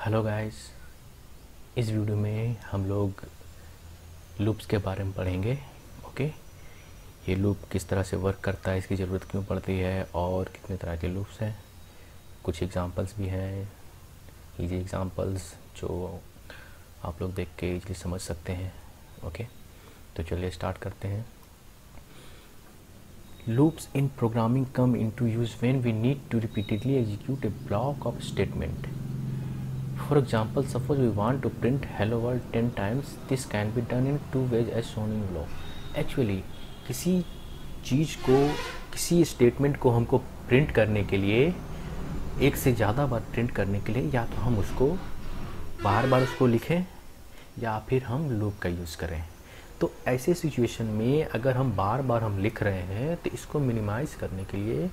Hello guys, इस video में हम लोग लूप्स के बारे में पढ़ेंगे। ओके, ये लूप किस तरह से वर्क करता है, इसकी ज़रूरत क्यों पड़ती है और कितने तरह के लूप्स हैं। कुछ एग्जांपल्स भी हैं, इजी एग्जांपल्स जो आप लोग देख के इजीली समझ सकते हैं। ओके, तो चलिए स्टार्ट करते हैं। Loops in programming come into use when we need to repeatedly execute a block of statement. For example, suppose we want to print hello world 10 times. This can be done in two ways as shown in below. Actually, किसी चीज़ को, किसी statement को हमको print करने के लिए, एक से ज़्यादा बार प्रिंट करने के लिए, या तो हम उसको बार बार उसको लिखें या फिर हम लूप का यूज़ करें। तो ऐसे सिचुएशन में अगर हम बार बार हम लिख रहे हैं तो इसको मिनिमाइज़ करने के लिए,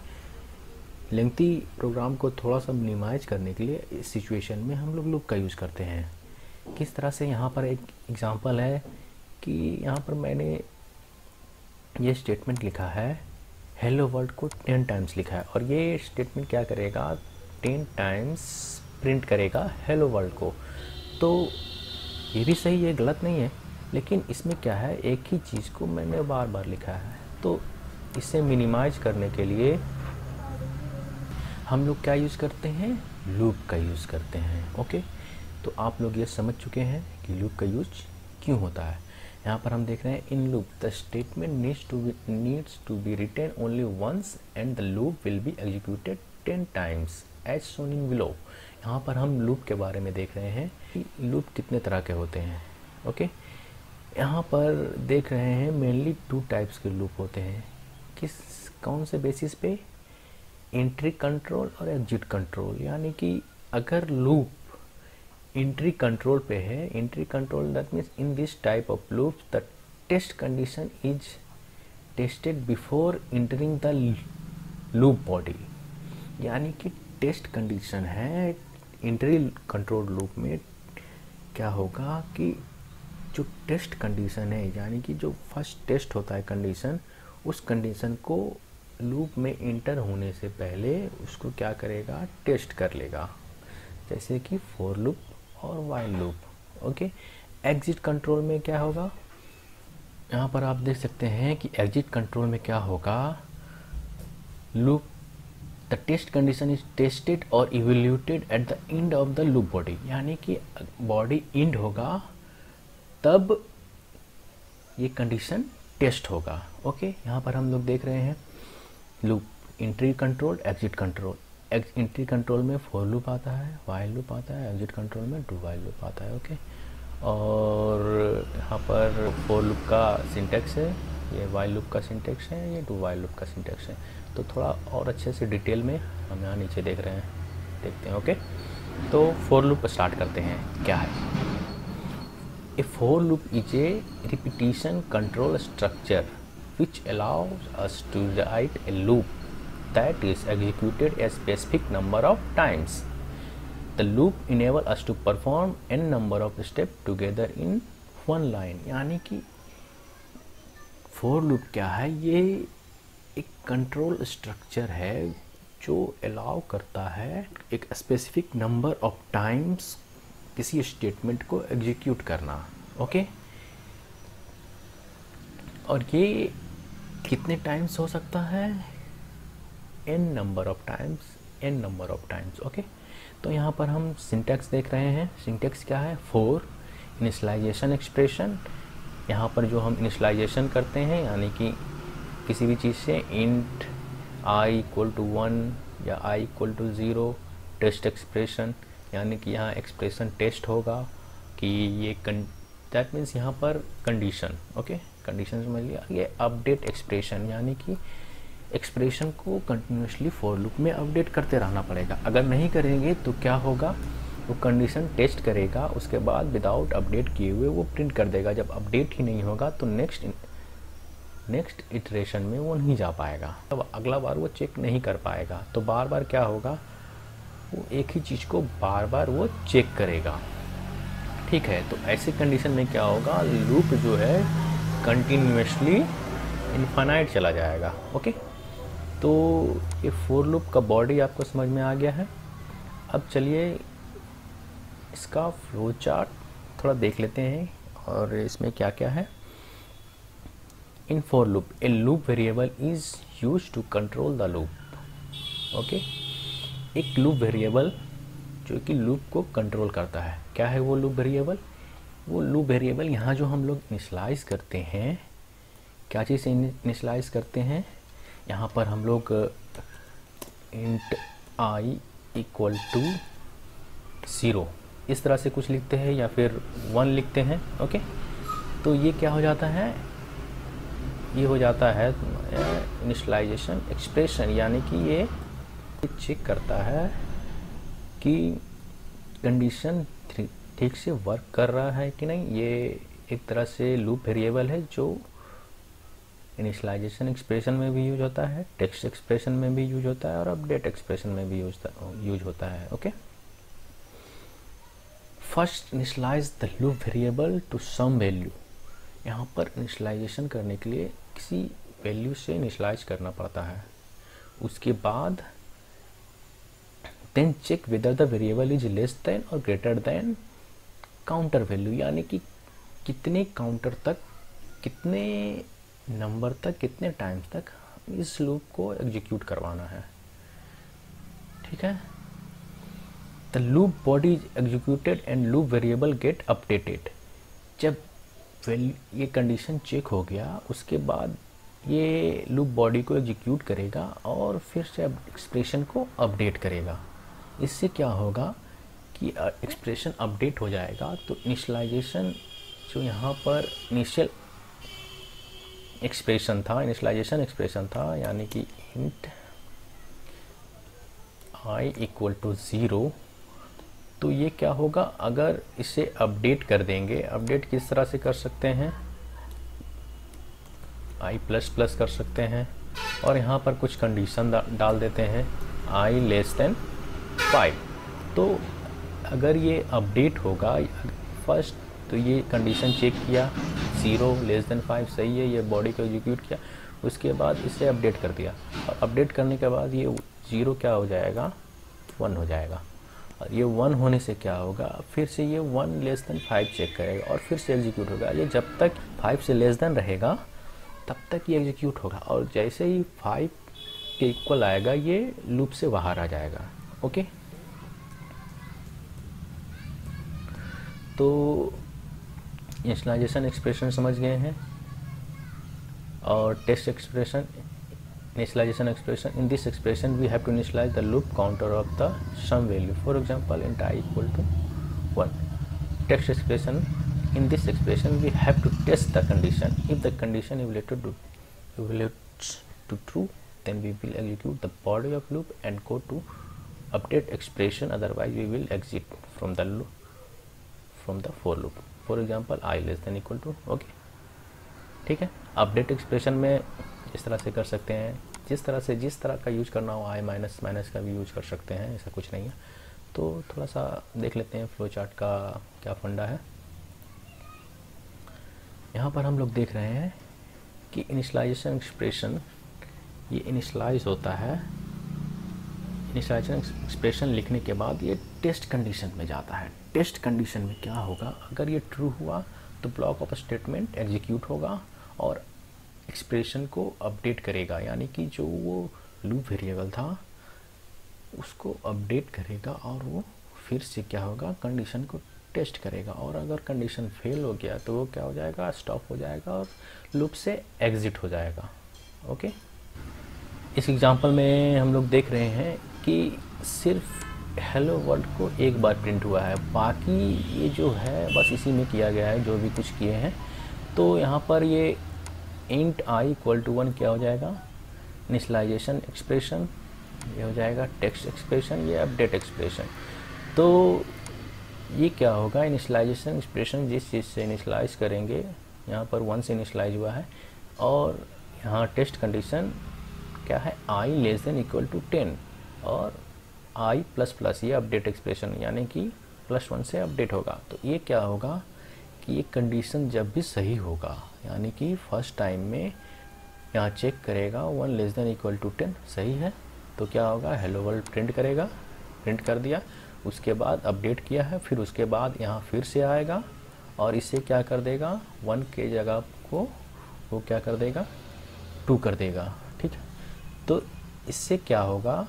लेंथी प्रोग्राम को थोड़ा सा मिनिमाइज करने के लिए इस सिचुएशन में हम लोग लूप का यूज़ करते हैं। किस तरह से, यहाँ पर एक एग्जांपल है कि यहाँ पर मैंने ये स्टेटमेंट लिखा है, हेलो वर्ल्ड को 10 टाइम्स लिखा है, और ये स्टेटमेंट क्या करेगा, 10 टाइम्स प्रिंट करेगा हेलो वर्ल्ड को। तो ये भी सही है, गलत नहीं है, लेकिन इसमें क्या है, एक ही चीज़ को मैंने बार बार लिखा है। तो इसे मिनिमाइज करने के लिए हम लोग क्या यूज़ करते हैं, लूप का यूज़ करते हैं। ओके, तो आप लोग ये समझ चुके हैं कि लूप का यूज क्यों होता है। यहाँ पर हम देख रहे हैं, in loop the statement needs to be written only once and the loop will be executed 10 times as shown in below. यहाँ पर हम लूप के बारे में देख रहे हैं कि लूप कितने तरह के होते हैं। ओके, यहाँ पर देख रहे हैं मेनली 2 टाइप्स के लूप होते हैं। कौन से बेसिस पे, एंट्री कंट्रोल और एग्जिट कंट्रोल। यानी कि अगर लूप एंट्री कंट्रोल पे है, entry control that means in this type of loop the test condition is tested before entering the loop body. यानी कि टेस्ट कंडीशन है एंट्री कंट्रोल लूप में, क्या होगा कि जो टेस्ट कंडीशन है, यानी कि जो फर्स्ट टेस्ट होता है कंडीशन, उस कंडीशन को लूप में इंटर होने से पहले उसको क्या करेगा, टेस्ट कर लेगा, जैसे कि फॉर लूप और while loop. Okay, exit control में क्या होगा, यहाँ पर आप देख सकते हैं कि एग्जिट कंट्रोल में क्या होगा, loop the test condition is tested और evaluated at the end of the loop body. यानी कि बॉडी एंड होगा तब ये कंडीशन टेस्ट होगा। ओके, यहाँ पर हम लोग देख रहे हैं loop, entry control, exit control. Entry control में फॉर लूप आता है, वाइल लूप आता है, एग्जिट कंट्रोल में डू वाइल लूप आता है। ओके, और यहाँ पर फॉर लूप का सिंटेक्स है, ये वाइल लूप का सिंटेक्स है, ये डू वाइल लूप का सिंटेक्स है। तो थोड़ा और अच्छे से डिटेल में हम यहाँ नीचे देख रहे हैं, देखते हैं। ओके, तो फॉर लूप स्टार्ट करते हैं। क्या है, A for loop is a repetition control structure which allows us to write a loop that is executed a specific number of times. The loop enables us to perform n number of steps together in one line. यानी कि for loop क्या है, ये एक control structure है जो allow करता है एक स्पेसिफिक नंबर ऑफ टाइम्स किसी स्टेटमेंट को एग्जीक्यूट करना। ओके, और ये कितने टाइम्स हो सकता है, n number of times. Okay, तो यहाँ पर हम सिंटैक्स देख रहे हैं। सिंटैक्स क्या है, फॉर इनिशियलाइजेशन एक्सप्रेशन। यहाँ पर जो हम इनिशियलाइजेशन करते हैं, यानी कि किसी भी चीज़ से इंट i = 1 या i = 0, टेस्ट एक्सप्रेशन, यानी कि यहाँ एक्सप्रेशन टेस्ट होगा कि ये दैट मीन्स यहाँ पर कंडीशन। ओके, कंडीशन समझ लिया। ये अपडेट एक्सप्रेशन, यानी कि एक्सप्रेशन को कंटिन्यूसली फॉर लूप में अपडेट करते रहना पड़ेगा। अगर नहीं करेंगे तो क्या होगा, वो कंडीशन टेस्ट करेगा, उसके बाद विदाउट अपडेट किए हुए वो प्रिंट कर देगा। जब अपडेट ही नहीं होगा तो नेक्स्ट इटरेशन में वो नहीं जा पाएगा, तब अगला बार वो चेक नहीं कर पाएगा। तो बार बार क्या होगा, वो एक ही चीज़ को बार बार वो चेक करेगा। ठीक है, तो ऐसे कंडीशन में क्या होगा, लूप जो है कंटिन्यूसली इनफाइनाइट चला जाएगा। ओके, तो ये फॉर लूप का बॉडी आपको समझ में आ गया है। अब चलिए इसका फ्लो चार्ट थोड़ा देख लेते हैं और इसमें क्या क्या है। In for loop a loop variable is use to control the loop. Okay, एक लूप वेरिएबल जो कि लूप को कंट्रोल करता है। क्या है वो लूप वेरिएबल? वो लूप वेरिएबल यहाँ जो हम लोग इनिशियलाइज करते हैं, क्या चीज़ से इनिशियलाइज करते हैं, यहाँ पर हम लोग इंट आई इक्वल टू 0 इस तरह से कुछ लिखते हैं या फिर 1 लिखते हैं। ओके, तो ये क्या हो जाता है, ये हो जाता है इनिशियलाइजेशन एक्सप्रेशन, यानी कि ये चेक करता है कि कंडीशन ठीक से वर्क कर रहा है कि नहीं। ये एक तरह से लूप वेरिएबल है जो इनिशियलाइजेशन एक्सप्रेशन में भी यूज होता है, टेक्स्ट एक्सप्रेशन में भी यूज होता है और अपडेट एक्सप्रेशन में भी यूज होता है। Okay, first initialize the loop variable to some value. यहाँ पर इनिशियलाइजेशन करने के लिए किसी वैल्यू से इनिशियलाइज करना पड़ता है। उसके बाद then check whether the variable is less than और ग्रेटर देन काउंटर वैल्यू, यानी कि कितने काउंटर तक, कितने नंबर तक, कितने टाइम्स तक इस लूप को एग्जीक्यूट करवाना है। ठीक है, the loop body is executed and loop variable get updated. जब ये कंडीशन चेक हो गया उसके बाद ये लूप बॉडी को एग्जीक्यूट करेगा और फिर से एक्सप्रेशन को अपडेट करेगा। इससे क्या होगा कि एक्सप्रेशन अपडेट हो जाएगा। तो इनिशियलाइजेशन जो यहाँ पर इनिशियल एक्सप्रेशन था, इनिशियलाइजेशन एक्सप्रेशन था, यानी कि इंट आई इक्वल टू 0, तो ये क्या होगा, अगर इसे अपडेट कर देंगे, अपडेट किस तरह से कर सकते हैं, आई प्लस प्लस कर सकते हैं और यहाँ पर कुछ कंडीशन डाल देते हैं, आई लेस देन 5। तो अगर ये अपडेट होगा फर्स्ट, तो ये कंडीशन चेक किया 0 लेस देन 5 सही है, ये बॉडी को एग्जीक्यूट किया, उसके बाद इसे अपडेट कर दिया। और अपडेट करने के बाद ये 0 क्या हो जाएगा, 1 हो जाएगा। और ये 1 होने से क्या होगा, फिर से ये 1 लेस देन 5 चेक करेगा और फिर से एग्जीक्यूट होगा। ये जब तक 5 से लेस देन रहेगा तब तक ये एग्जीक्यूट होगा और जैसे ही 5 के इक्वल आएगा ये लूप से बाहर आ जाएगा। ओके, तो इनिशियलाइजेशन एक्सप्रेशन समझ गए हैं और test expression, initialization expression. In this expression we have to initialize the loop counter of the sum value, for example int I equal to 1. Text expression, in this expression we have to test the condition. If the condition evaluates to true, then we will execute the body of loop and go to update expression, otherwise we will exit from the loop, from the for loop, for example I less than equal to। okay, ठीक है। Update expression में इस तरह से कर सकते हैं, जिस तरह का यूज करना हो, आई माइनस माइनस का भी यूज कर सकते हैं, ऐसा कुछ नहीं है। तो थोड़ा सा देख लेते हैं फ्लो चार्ट का क्या फंडा है। यहाँ पर हम लोग देख रहे हैं कि इनिशियलाइजेशन एक्सप्रेशन ये इनिशियलाइज होता है। इनिशियलाइजेशन एक्सप्रेशन लिखने के बाद ये टेस्ट कंडीशन में जाता है। टेस्ट कंडीशन में क्या होगा, अगर ये ट्रू हुआ तो ब्लॉक ऑफ स्टेटमेंट एग्जीक्यूट होगा और एक्सप्रेशन को अपडेट करेगा, यानी कि जो वो लूप वेरिएबल था उसको अपडेट करेगा और वो फिर से क्या होगा, कंडीशन को टेस्ट करेगा और अगर कंडीशन फेल हो गया तो वो क्या हो जाएगा, स्टॉप हो जाएगा और लूप से एग्जिट हो जाएगा। ओके, इस एग्जांपल में हम लोग देख रहे हैं कि सिर्फ हेलो वर्ल्ड को एक बार प्रिंट हुआ है, बाकी ये जो है बस इसी में किया गया है जो भी कुछ किए हैं। तो यहाँ पर ये इंट आई इक्वल टू 1 क्या हो जाएगा, इनिशियलाइजेशन एक्सप्रेशन, ये हो जाएगा टेक्स्ट एक्सप्रेशन, ये अपडेट एक्सप्रेशन। तो ये क्या होगा, इनिशियलाइजेशन एक्सप्रेशन जिस चीज़ से इनिशियलाइज करेंगे, यहाँ पर 1 से इनिशियलाइज हुआ है और यहाँ टेस्ट कंडीशन क्या है, आई लेस देन इक्वल टू 10 और आई प्लस प्लस, ये अपडेट एक्सप्रेशन यानी कि +1 से अपडेट होगा। तो ये क्या होगा कि ये कंडीशन जब भी सही होगा, यानी कि फर्स्ट टाइम में यहाँ चेक करेगा 1 लेस देन इक्वल टू 10 सही है, तो क्या होगा, हेलो वर्ल्ड प्रिंट करेगा, प्रिंट कर दिया। उसके बाद अपडेट किया है, फिर उसके बाद यहाँ फिर से आएगा और इसे क्या कर देगा, 1 के जगह को वो क्या कर देगा, 2 कर देगा। ठीक है, तो इससे क्या होगा,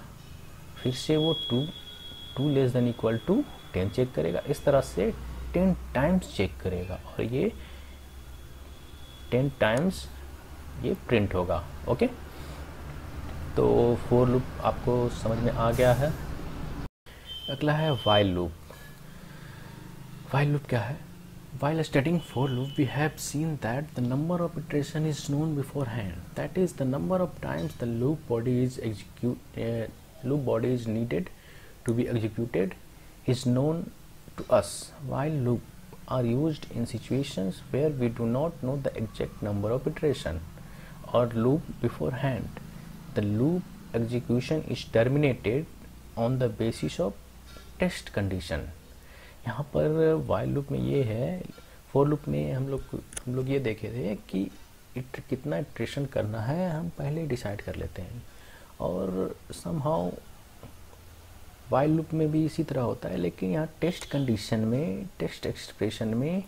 फिर से वो 2 less than equal to 10 check करेगा। इस तरह से 10 टाइम्स चेक करेगा और ये 10 टाइम्स ये प्रिंट होगा। ओके, तो फॉर लूप आपको समझ में आ गया है। अगला है वाइल लूप। वाइल लूप क्या है? While studying for loop, we have seen that the number of iteration is known beforehand. That is, the number of times the loop body is needed to be executed is known to us. While loop are used in situations where we do not know the exact number of iteration or loop beforehand. The loop execution is terminated on the basis of test condition. यहाँ पर while loop में ये है, for loop में हम लोग ये देखे थे कि कितना इटरेशन करना है हम पहले डिसाइड कर लेते हैं, और समहाउ वाइल लूप में भी इसी तरह होता है। लेकिन यहाँ टेस्ट कंडीशन में, टेस्ट एक्सप्रेशन में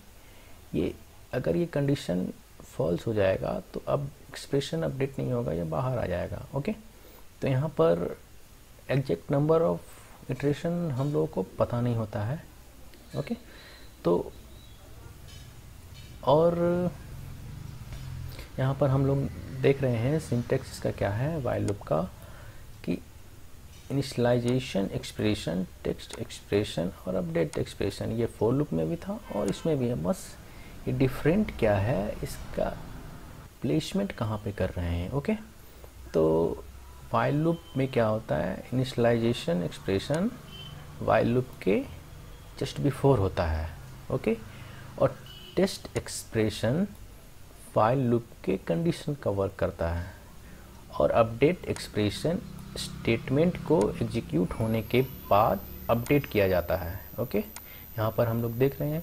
ये अगर ये कंडीशन फॉल्स हो जाएगा तो अब एक्सप्रेशन अपडेट नहीं होगा, या बाहर आ जाएगा। ओके, तो यहाँ पर एग्जैक्ट नंबर ऑफ इटरेशन हम लोगों को पता नहीं होता है। ओके, तो और यहाँ पर हम लोग देख रहे हैं सिंटेक्स इसका क्या है वाइल लूप का, कि इनिशियलाइजेशन एक्सप्रेशन, टेक्स्ट एक्सप्रेशन और अपडेट एक्सप्रेशन, ये फॉर लूप में भी था और इसमें भी है। बस ये डिफरेंट क्या है, इसका प्लेसमेंट कहाँ पे कर रहे हैं। ओके, तो वाइल लूप में क्या होता है, इनिशियलाइजेशन एक्सप्रेशन वाइल लूप के जस्ट बिफोर होता है। ओके, और टेस्ट एक्सप्रेशन वाइल लूप के कंडीशन का वर्क करता है, और अपडेट एक्सप्रेशन स्टेटमेंट को एग्जीक्यूट होने के बाद अपडेट किया जाता है। ओके, यहाँ पर हम लोग देख रहे हैं।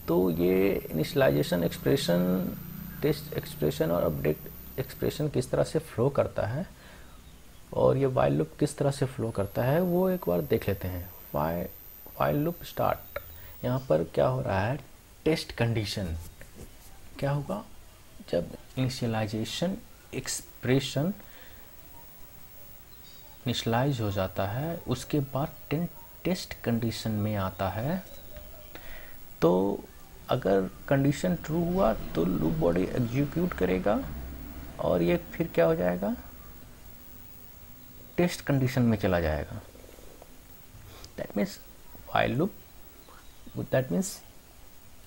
तो ये इनिशियलाइजेशन एक्सप्रेशन, टेस्ट एक्सप्रेशन और अपडेट एक्सप्रेशन किस तरह से फ्लो करता है और ये वाइल लूप किस तरह से फ्लो करता है वो एक बार देख लेते हैं। वाइल लूप स्टार्ट, यहाँ पर क्या हो रहा है, टेस्ट कंडीशन क्या होगा, जब इनिशियलाइजेशन एक्सप्रेशन इनिशियलाइज हो जाता है उसके बाद टेस्ट कंडीशन में आता है। तो अगर कंडीशन ट्रू हुआ तो लूप बॉडी एग्जीक्यूट करेगा और ये फिर क्या हो जाएगा, टेस्ट कंडीशन में चला जाएगा। That means while loop, that means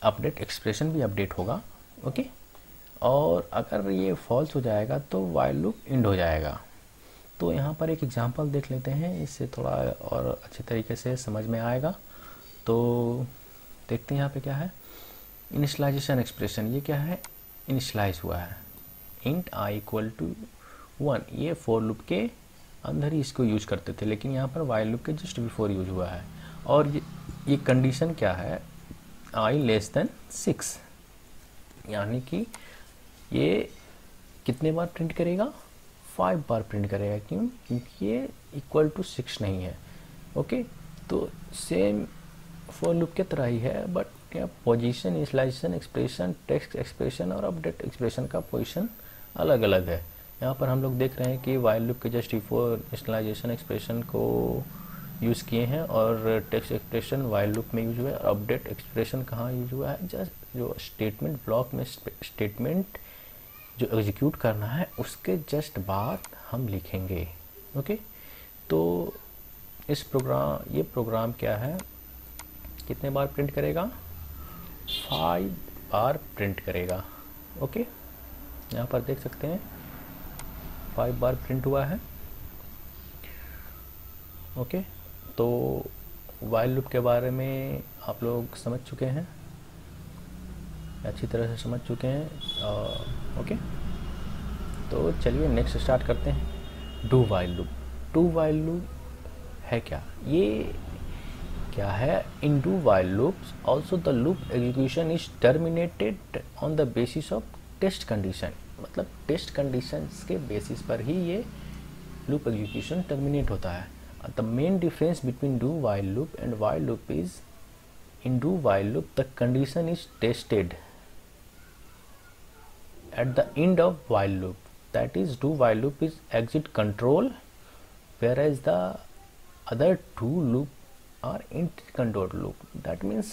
update expression भी अपडेट होगा। ओके, और अगर ये फॉल्स हो जाएगा तो वाइल लूप एंड हो जाएगा। तो यहाँ पर एक एग्जांपल देख लेते हैं, इससे थोड़ा और अच्छे तरीके से समझ में आएगा। तो देखते हैं यहाँ पे क्या है, इनिशियलाइजेशन एक्सप्रेशन, ये क्या है, इनिशियलाइज हुआ है, इंट i इक्वल टू 1, ये फॉर लूप के अंदर ही इसको यूज करते थे, लेकिन यहाँ पर वाइल लूप के जस्ट बिफोर यूज हुआ है। और ये कंडीशन क्या है, i लेस देन 6, यानी कि ये कितने बार प्रिंट करेगा, 5 बार प्रिंट करेगा। क्यों? क्योंकि ये इक्वल टू 6 नहीं है। ओके, तो सेम फॉर लूप के तरह ही है, बट क्या position, initialization expression, text expression और अपडेट एक्सप्रेशन का पोजीशन अलग अलग है। यहाँ पर हम लोग देख रहे हैं कि वाइल लूप के जस्ट बिफोर इनिशियलाइजेशन एक्सप्रेशन को यूज़ किए हैं और टेक्स्ट एक्सप्रेशन वाइल लूप में यूज हुआ है, और अपडेट एक्सप्रेशन कहाँ यूज हुआ है, जस्ट जो स्टेटमेंट ब्लॉक में स्टेटमेंट जो एग्जीक्यूट करना है उसके जस्ट बाद हम लिखेंगे। ओके, तो ये प्रोग्राम क्या है, कितने बार प्रिंट करेगा, 5 बार प्रिंट करेगा। ओके, यहाँ पर देख सकते हैं 5 बार प्रिंट हुआ है। ओके, तो वाइल लूप के बारे में आप लोग समझ चुके हैं, अच्छी तरह से समझ चुके हैं। ओके, तो चलिए नेक्स्ट स्टार्ट करते हैं। Do while loop. Do while loop है क्या, ये क्या है, in do while loops also the loop execution is terminated on the basis of test condition, मतलब टेस्ट कंडीशंस के बेसिस पर ही ये लूप एग्जीक्यूशन टर्मिनेट होता है। The main difference between do while loop and while loop is in do while loop the condition is tested at the end of while loop, that is do while loop is exit control, whereas the other two loop are entry control loop. That means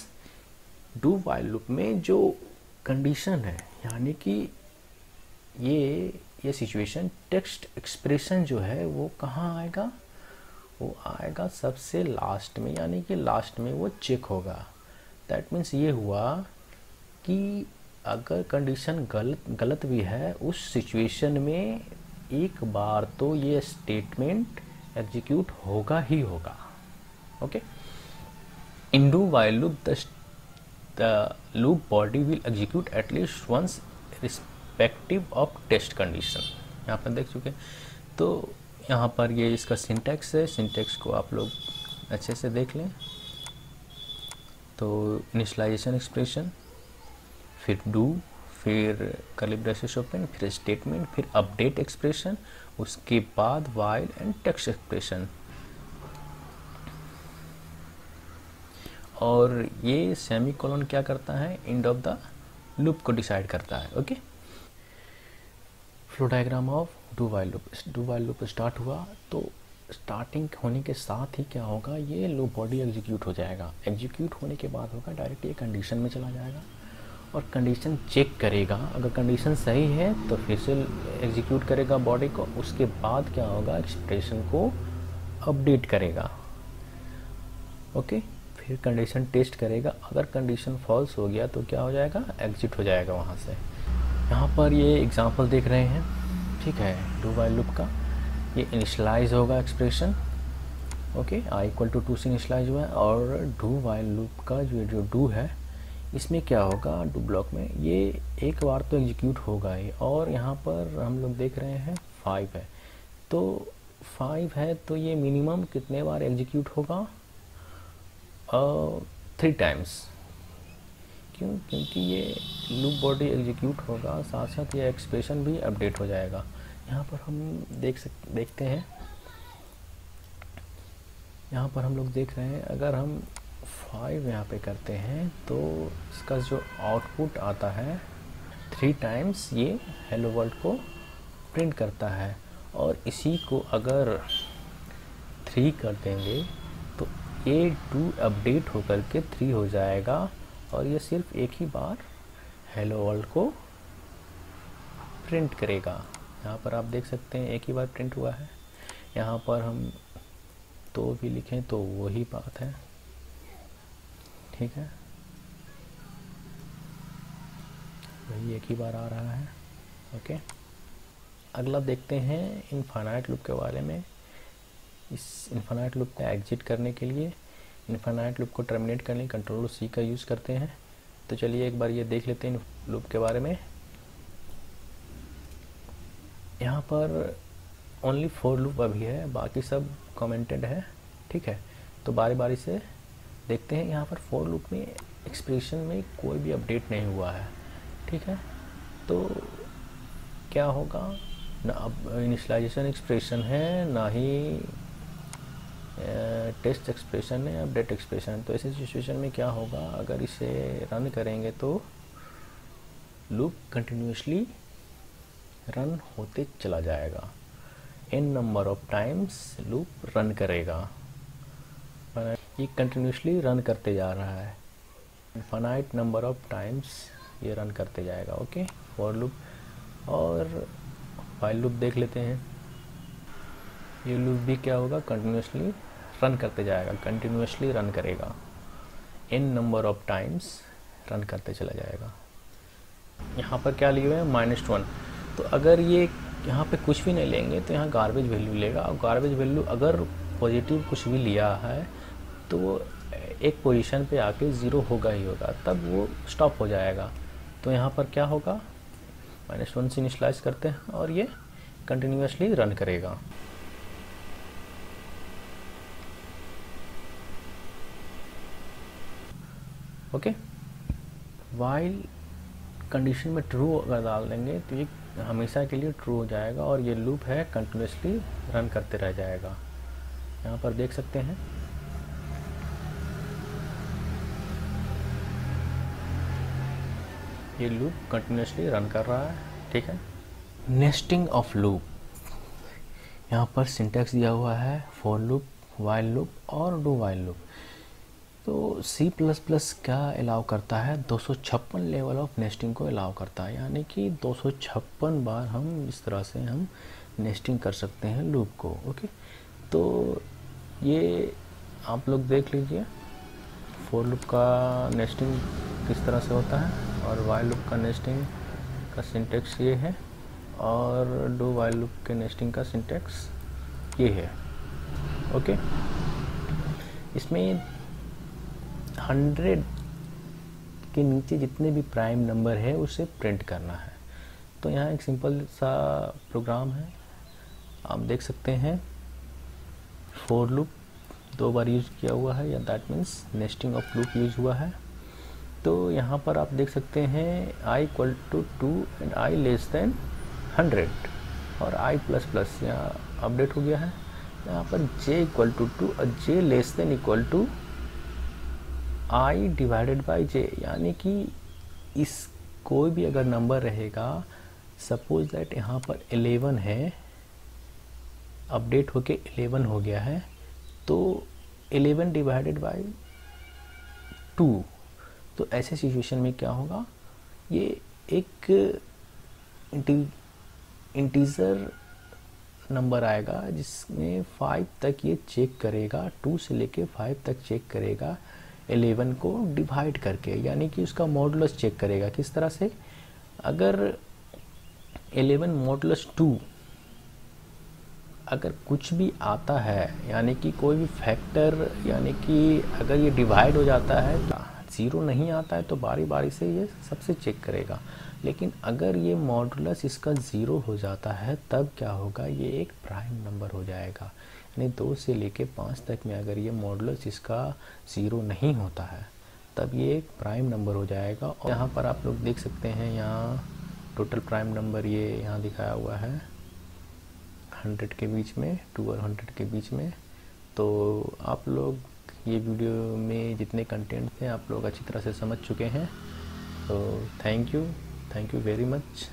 do while loop में जो condition है, यानी कि ये situation text expression जो है वो कहाँ आएगा, वो आएगा सबसे लास्ट में, यानी कि लास्ट में वो चेक होगा। दैट मीन्स ये हुआ कि अगर कंडीशन गलत भी है उस सिचुएशन में एक बार तो ये स्टेटमेंट एग्जीक्यूट होगा ही होगा। Okay, in do while loop the loop body will execute at least once respective of test condition. यहाँ पर देख चुके, तो यहाँ पर ये इसका सिंटैक्स है, सिंटैक्स को आप लोग अच्छे से देख लें। तो इनिशियलाइजेशन एक्सप्रेशन, फिर डू, फिर कर्ली ब्रेसेस ओपन, फिर स्टेटमेंट, फिर अपडेट एक्सप्रेशन, उसके बाद वाइल एंड टेक्स्ट एक्सप्रेशन। और ये सेमीकोलन क्या करता है, एंड ऑफ द लूप को डिसाइड करता है। Okay, flow diagram of do while loop. Do while loop start हुआ तो स्टार्टिंग होने के साथ ही क्या होगा, ये लूप बॉडी एग्जीक्यूट हो जाएगा। एग्जीक्यूट होने के बाद होगा डायरेक्ट ये कंडीशन में चला जाएगा और कंडीशन चेक करेगा। अगर कंडीशन सही है तो फिर से एग्जीक्यूट करेगा बॉडी को, उसके बाद क्या होगा, एक्सप्रेशन को अपडेट करेगा। ओके, फिर कंडीशन टेस्ट करेगा, अगर कंडीशन फॉल्स हो गया तो क्या हो जाएगा, एग्जिट हो जाएगा वहाँ से। यहाँ पर ये एग्जांपल देख रहे हैं, ठीक है, डू वाइल लूप का। ये इनिशियलाइज होगा expression, okay, I equal to 2 से इनिशियलाइज हुआ है। और डू वाइल लूप का जो डू है इसमें क्या होगा, डू ब्लॉक में ये एक बार तो एग्जीक्यूट होगा ही। और यहाँ पर हम लोग देख रहे हैं 5 है, तो 5 है तो ये मिनिमम कितने बार एग्जीक्यूट होगा, 3 टाइम्स। क्यों, क्योंकि ये लूप बॉडी एग्जीक्यूट होगा, साथ साथ ये एक्सप्रेशन भी अपडेट हो जाएगा। यहाँ पर हम देखते हैं, यहाँ पर हम लोग देख रहे हैं, अगर हम 5 यहाँ पे करते हैं तो इसका जो आउटपुट आता है 3 टाइम्स ये हेलो वर्ल्ड को प्रिंट करता है। और इसी को अगर 3 कर देंगे तो ये 2 अपडेट होकर के 3 हो जाएगा और ये सिर्फ एक ही बार हेलो वर्ल्ड को प्रिंट करेगा। यहाँ पर आप देख सकते हैं एक ही बार प्रिंट हुआ है। यहाँ पर हम 2 भी लिखें तो वही बात है, ठीक है, वही एक ही बार आ रहा है। ओके, अगला देखते हैं इनफाइनाइट लूप के बारे में। इस इनफाइनाइट लूप का एग्जिट करने के लिए, इनफाइनाइट लूप को टर्मिनेट करने कंट्रोल C का यूज़ करते हैं। तो चलिए एक बार ये देख लेते हैं लूप के बारे में। यहाँ पर ओनली 4 लूप अभी है, बाकी सब कमेंटेड है, ठीक है। तो बारी बारी से देखते हैं। यहाँ पर 4 लूप में एक्सप्रेशन में कोई भी अपडेट नहीं हुआ है, ठीक है। तो क्या होगा, ना अब इनिशियलाइजेशन एक्सप्रेशन है, ना ही टेस्ट एक्सप्रेशन है, अपडेट एक्सप्रेशन। तो ऐसी सिचुएशन में क्या होगा, अगर इसे रन करेंगे तो लूप कंटिन्यूसली रन होते चला जाएगा। n number of times loop run करेगा, ये कंटिन्यूसली रन करते जा रहा है, इनफाइनाइट नंबर ऑफ टाइम्स ये रन करते जाएगा। ओके, फॉर लूप और वाइल लूप देख लेते हैं। ये लूप भी क्या होगा, कंटिन्यूसली रन करते जाएगा, कंटिन्यूसली रन करेगा, n number of times run करते चला जाएगा। यहाँ पर क्या लिए हुए हैं, -1। तो अगर ये यहाँ पे कुछ भी नहीं लेंगे तो यहाँ गार्बेज वैल्यू लेगा, और गार्बेज वैल्यू अगर पॉजिटिव कुछ भी लिया है तो वो एक पोजीशन पे आके 0 होगा ही होगा, तब वो स्टॉप हो जाएगा। तो यहाँ पर क्या होगा, -1 से इनिशियलाइज करते हैं और ये कंटिन्यूसली रन करेगा। ओके, वाइल कंडीशन में ट्रू अगर डाल देंगे तो ये हमेशा के लिए ट्रू हो जाएगा और ये लूप है कंटिन्यूसली रन करते रह जाएगा। यहाँ पर देख सकते हैं ये लूप कंटिन्यूसली रन कर रहा है, ठीक है। नेस्टिंग ऑफ लूप, यहाँ पर सिंटैक्स दिया हुआ है फॉर लूप, वाइल लूप और डू वाइल लूप। तो C++ क्या अलाउ करता है, 256 लेवल ऑफ नेस्टिंग को अलाउ करता है, यानी कि 256 बार हम इस तरह से हम नेस्टिंग कर सकते हैं लूप को। ओके, तो ये आप लोग देख लीजिए फॉर लूप का नेस्टिंग किस तरह से होता है और वाइल लूप का नेस्टिंग का सिंटैक्स ये है और डू वाइल लूप के नेस्टिंग का सिंटैक्स ये है। ओके, इसमें 100 के नीचे जितने भी प्राइम नंबर है उसे प्रिंट करना है। तो यहाँ एक सिंपल सा प्रोग्राम है, आप देख सकते हैं फॉर लूप 2 बार यूज किया हुआ है, या that means nesting of loop use हुआ है। तो यहाँ पर आप देख सकते हैं i = 2 एंड i < 100 और i++ यहाँ अपडेट हो गया है। यहाँ पर j = 2 और j <= i / j, यानी कि इस कोई भी अगर नंबर रहेगा, सपोज दैट यहाँ पर 11 है, अपडेट होके 11 हो गया है, तो 11 / 2, तो ऐसे सिचुएशन में क्या होगा, ये एक इंटीजर नंबर आएगा जिसमें 5 तक ये चेक करेगा, 2 से लेके 5 तक चेक करेगा 11 को डिवाइड करके, यानी कि उसका मॉडुलस चेक करेगा। किस तरह से, अगर 11 मॉडुलस 2 अगर कुछ भी आता है, यानी कि कोई भी फैक्टर, यानी कि अगर ये डिवाइड हो जाता है, 0 नहीं आता है तो बारी बारी से ये सबसे चेक करेगा। लेकिन अगर ये मॉडुलस इसका 0 हो जाता है तब क्या होगा, ये एक प्राइम नंबर हो जाएगा। यानी 2 से लेके 5 तक में अगर ये मॉडुलस इसका 0 नहीं होता है तब ये एक प्राइम नंबर हो जाएगा। और यहाँ पर आप लोग देख सकते हैं, यहाँ टोटल प्राइम नंबर ये यहाँ दिखाया हुआ है 100 के बीच में, 2 और 100 के बीच में। तो आप लोग ये वीडियो में जितने कंटेंट थे आप लोग अच्छी तरह से समझ चुके हैं। तो थैंक यू वेरी मच।